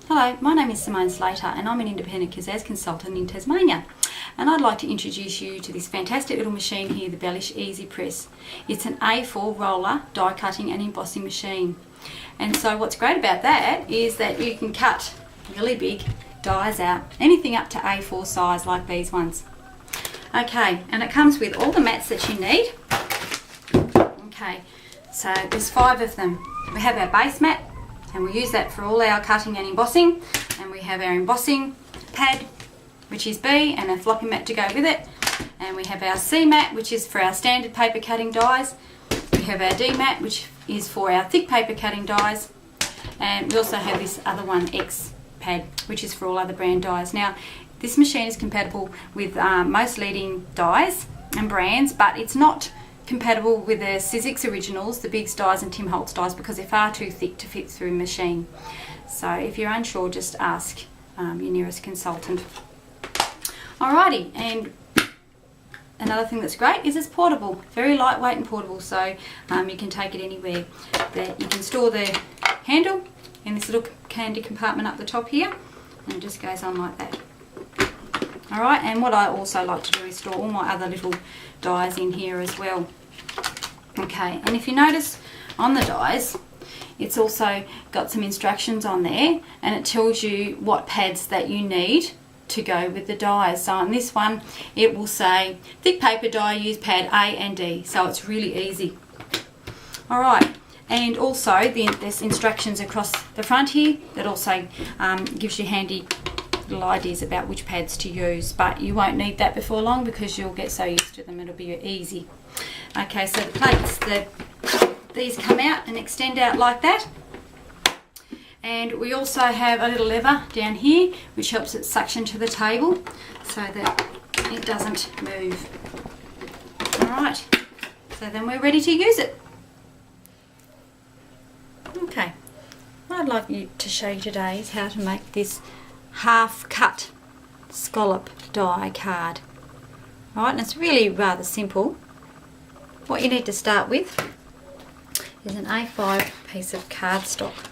Hello, my name is Simone Slater and I'm an independent Kaszazz consultant in Tasmania, and I'd like to introduce you to this fantastic little machine here, the Bellish Ezy Press. It's an A4 roller die cutting and embossing machine, and so what's great about that is that you can cut really big dies out, anything up to A4 size like these ones. Okay, and it comes with all the mats that you need. Okay, so there's 5 of them. We have our base mat, and we use that for all our cutting and embossing, and we have our embossing pad, which is B, and a floppy mat to go with it, and we have our C mat, which is for our standard paper cutting dies. We have our D mat, which is for our thick paper cutting dies, and we also have this other one, X pad, which is for all other brand dies. Now, this machine is compatible with most leading dies and brands, but it's not compatible with the Sizzix Originals, the Biggs dies and Tim Holtz dies, because they're far too thick to fit through a machine. So if you're unsure, just ask your nearest consultant. Alrighty, and another thing that's great is it's portable, very lightweight and portable, so you can take it anywhere. You can store the handle in this little candy compartment up the top here, and it just goes on like that. Alright, and what I also like to do is store all my other little dies in here as well. Okay, and if you notice on the dies, it's also got some instructions on there, and it tells you what pads that you need to go with the dies. So on this one, it will say thick paper die, use pad A and D, so it's really easy. Alright, and also there's instructions across the front here that also gives you handy little ideas about which pads to use, but you won't need that before long because you'll get so used to them, it'll be easy. Okay, so the plates, these come out and extend out like that, and we also have a little lever down here which helps it suction to the table so that it doesn't move. Alright, so then we're ready to use it. Okay, what I'd like to show you today is how to make this half cut scallop die card. Right, and it's really rather simple. What you need to start with is an A5 piece of cardstock.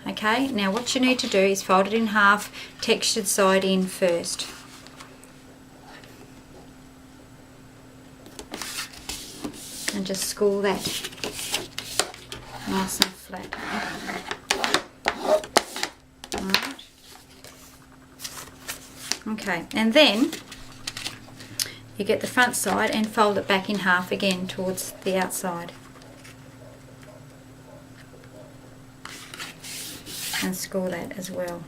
Okay, now what you need to do is fold it in half, textured side in first. And just school that nice and flat. Okay, and then you get the front side and fold it back in half again towards the outside. And score that as well.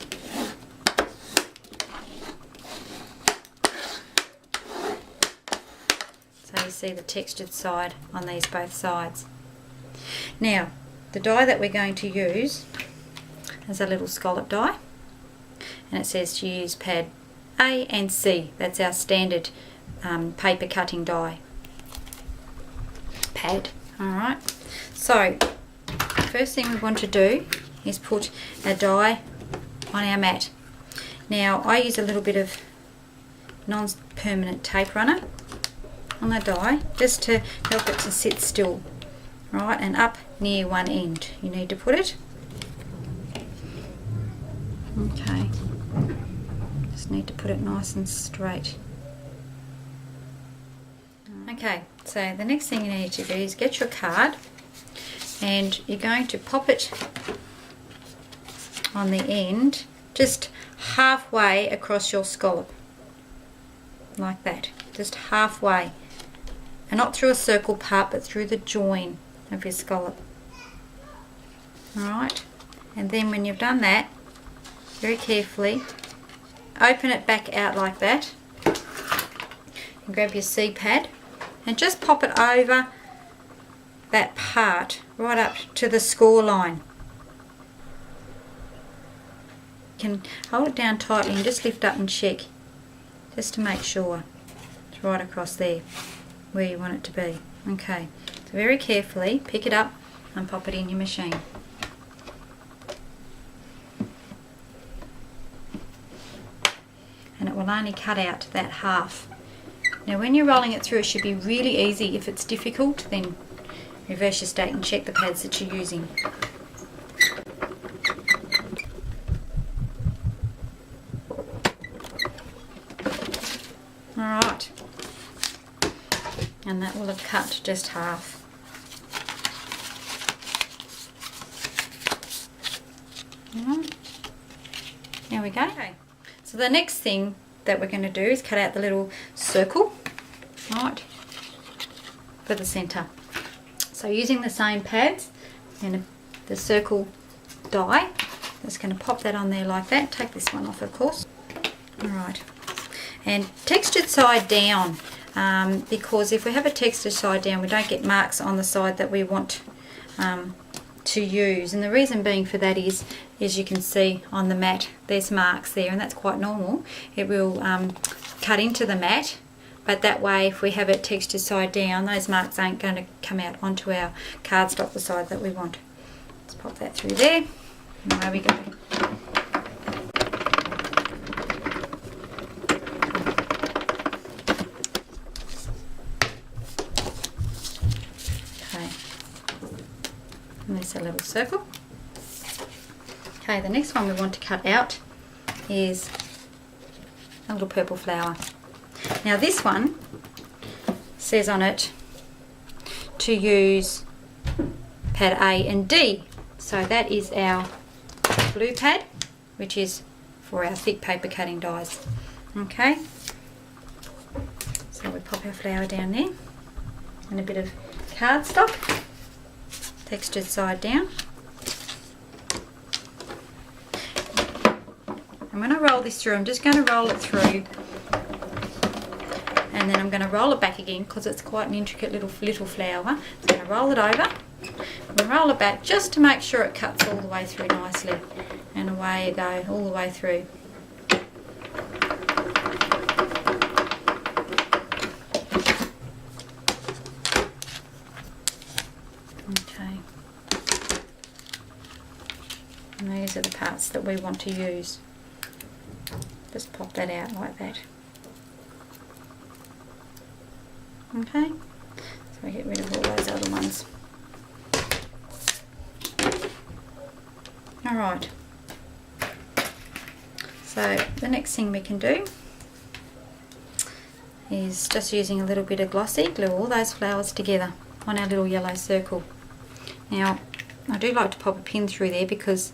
So you see the textured side on these both sides. Now, the die that we're going to use is a little scallop die, and it says to use pad A and C. That's our standard paper cutting die pad. Alright, so first thing we want to do is put a die on our mat. Now I use a little bit of non-permanent tape runner on the die just to help it to sit still. Right, and up near one end you need to put it. Okay, just need to put it nice and straight. Okay, so the next thing you need to do is get your card, and you're going to pop it on the end just halfway across your scallop, like that, just halfway, and not through a circle part but through the join of your scallop. Alright, and then when you've done that, very carefully open it back out like that, and grab your C pad and just pop it over that part right up to the score line. You can hold it down tightly and just lift up and check just to make sure it's right across there where you want it to be. Okay, so very carefully pick it up and pop it in your machine. And it will only cut out that half. Now when you're rolling it through, it should be really easy. If it's difficult, then reverse your state and check the pads that you're using. and that will have cut just half. There we go. Okay. So the next thing that we're going to do is cut out the little circle, right, for the centre. So using the same pads and the circle die, just going to pop that on there like that. Take this one off, of course. Alright, and textured side down, because if we have a textured side down, we don't get marks on the side that we want to use. And the reason being for that is, as you can see on the mat, there's marks there, and that's quite normal. It will cut into the mat, but that way if we have it textured side down, those marks aren't going to come out onto our cardstock the side that we want. Let's pop that through there, and there we go. Okay, and there's a little circle. Okay, the next one we want to cut out is a little purple flower. Now this one says on it to use pad A and D. So that is our blue pad, which is for our thick paper cutting dies. Okay, so we pop our flower down there and a bit of cardstock, textured side down. And when I roll this through, I'm just going to roll it through, and then I'm going to roll it back again because it's quite an intricate little flower. I'm going to roll it over and roll it back just to make sure it cuts all the way through nicely. And away you go, all the way through. Okay. And these are the parts that we want to use. Just pop that out like that. Okay, so we get rid of all those other ones. Alright, so the next thing we can do is just using a little bit of glossy, glue all those flowers together on our little yellow circle. Now, I do like to pop a pin through there because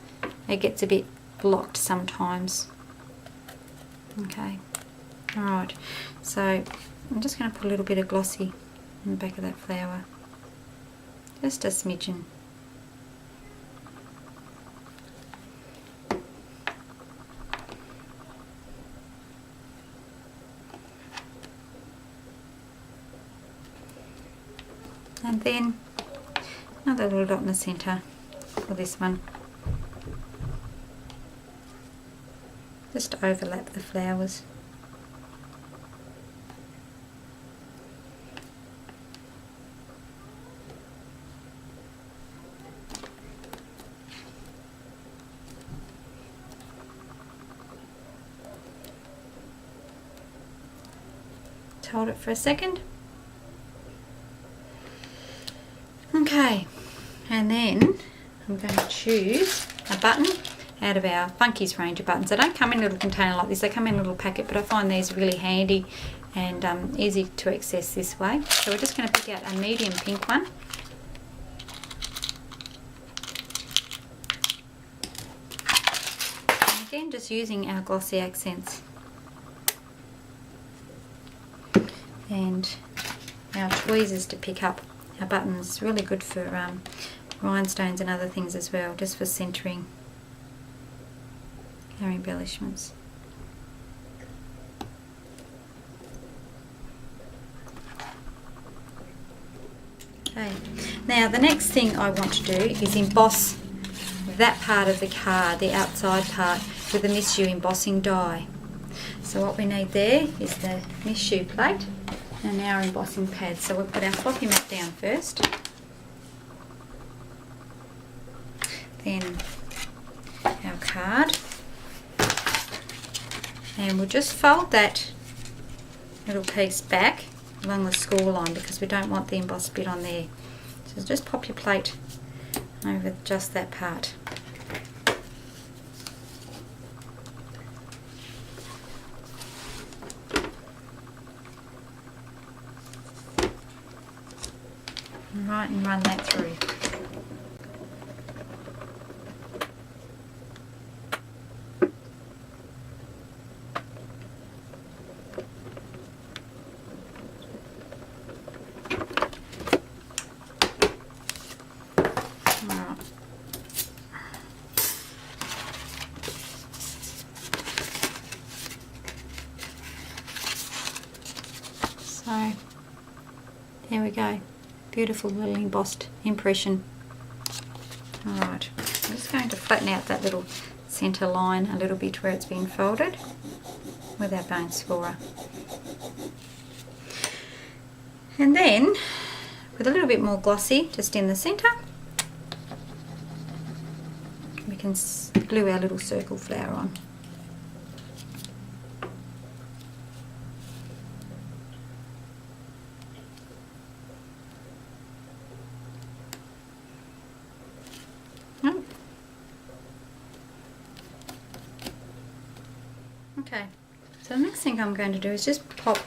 it gets a bit blocked sometimes. Okay, alright, so I'm just going to put a little bit of glossy in the back of that flower, just a smidgen. And then another little dot in the centre for this one, just to overlap the flowers. Hold it for a second. Okay, and then I'm going to choose a button out of our Funkies range of buttons. They don't come in a little container like this, they come in a little packet, but I find these really handy and easy to access this way. So we're just going to pick out a medium pink one. And again, just using our glossy accents. And our tweezers to pick up our buttons. Really good for rhinestones and other things as well, just for centering our embellishments. Okay, now the next thing I want to do is emboss that part of the card, the outside part, with a Miss You embossing die. So what we need there is the Miss You plate and our embossing pad. So we'll put our floppy mat down first, then our card, and we'll just fold that little piece back along the score line because we don't want the embossed bit on there. So just pop your plate over just that part. Alright, and run that through. So there we go, beautiful little embossed impression. Alright, I'm just going to flatten out that little centre line a little bit where it's been folded with our bone scorer. And then with a little bit more glossy just in the centre, we can glue our little circle flower on. Okay, so the next thing I'm going to do is just pop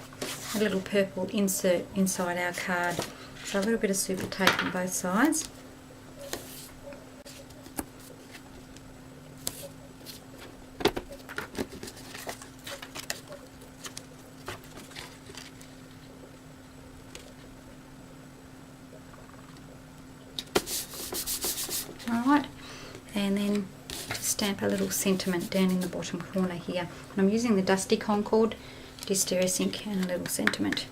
a little purple insert inside our card. So a little bit of super tape on both sides. Alright, and then stamp a little sentiment down in the bottom corner here. And I'm using the Dusty Concord Distress ink and a little sentiment.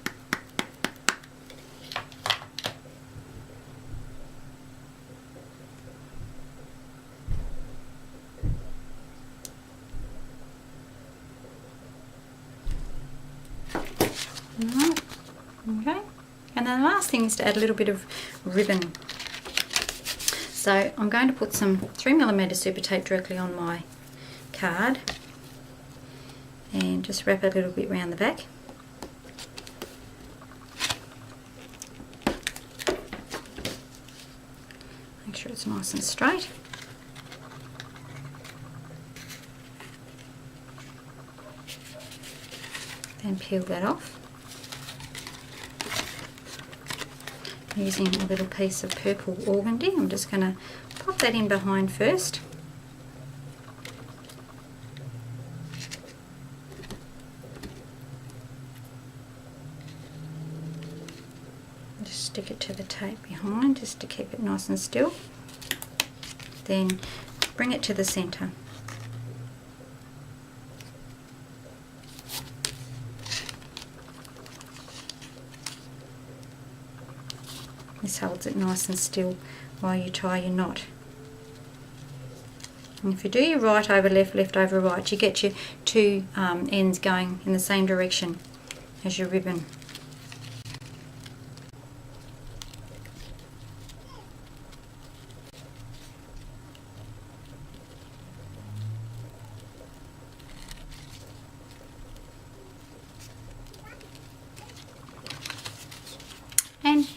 Alright, okay. And then the last thing is to add a little bit of ribbon. So I'm going to put some 3mm super tape directly on my card and just wrap it a little bit around the back. Make sure it's nice and straight. Then peel that off. Using a little piece of purple organdy, I'm just going to pop that in behind first. Just stick it to the tape behind just to keep it nice and still. Then bring it to the centre. This holds it nice and still while you tie your knot. And if you do your right over left, left over right, you get your two ends going in the same direction as your ribbon. And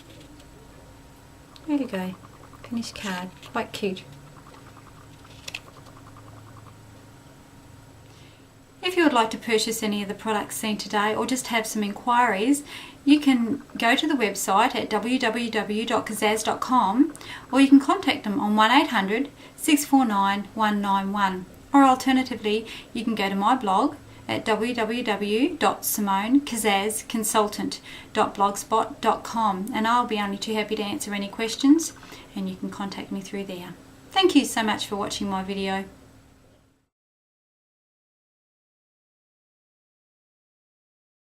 there you go, finished card, quite cute. If you would like to purchase any of the products seen today or just have some inquiries, you can go to the website at www.kaszazz.com or you can contact them on 1800 649 191, or alternatively you can go to my blog at www.simoneKaszazzconsultant.blogspot.com, and I'll be only too happy to answer any questions and you can contact me through there. Thank you so much for watching my video.